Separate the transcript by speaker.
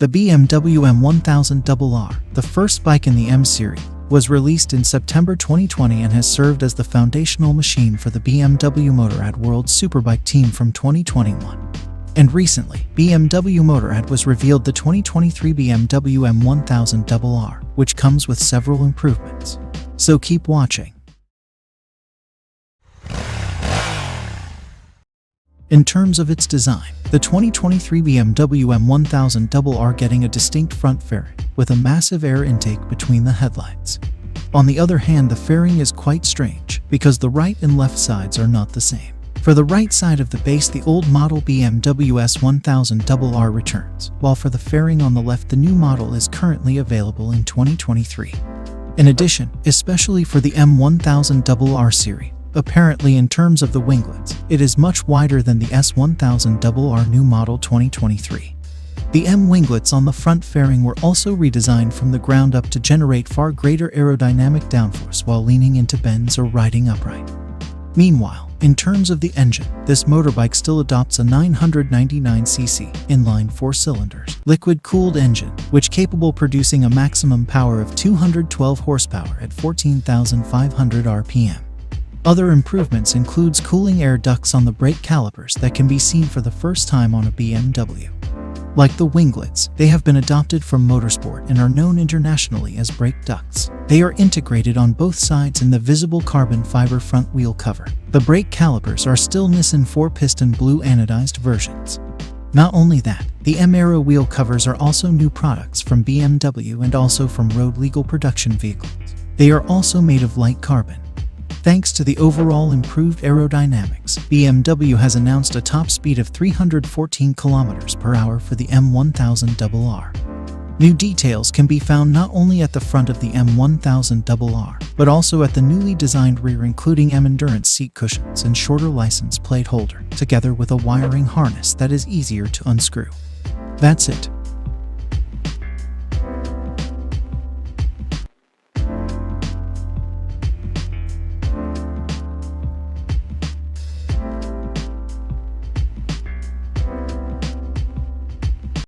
Speaker 1: The BMW M1000RR, the first bike in the M series, was released in September 2020 and has served as the foundational machine for the BMW Motorrad World Superbike team from 2021. And recently, BMW Motorrad was revealed the 2023 BMW M1000RR, which comes with several improvements. So keep watching. In terms of its design, the 2023 BMW M1000RR getting a distinct front fairing, with a massive air intake between the headlights. On the other hand, the fairing is quite strange, because the right and left sides are not the same. For the right side of the base, the old model BMW S1000RR returns, while for the fairing on the left, the new model is currently available in 2023. In addition, especially for the M1000RR series, apparently in terms of the winglets, it is much wider than the S1000RR new model 2023. The M winglets on the front fairing were also redesigned from the ground up to generate far greater aerodynamic downforce while leaning into bends or riding upright. Meanwhile, in terms of the engine, this motorbike still adopts a 999cc inline-4 cylinders liquid-cooled engine, which capable producing a maximum power of 212 horsepower at 14,500 RPM. Other improvements includes cooling air ducts on the brake calipers that can be seen for the first time on a BMW. Like the winglets, they have been adopted from motorsport and are known internationally as brake ducts. They are integrated on both sides in the visible carbon fiber front wheel cover. The brake calipers are still Nissan 4-piston blue anodized versions. Not only that, the M Aero wheel covers are also new products from BMW and also from road legal production vehicles. They are also made of light carbon. Thanks to the overall improved aerodynamics, BMW has announced a top speed of 314 km/h for the M1000RR. New details can be found not only at the front of the M1000RR, but also at the newly designed rear, including M Endurance seat cushions and shorter license plate holder, together with a wiring harness that is easier to unscrew. That's it.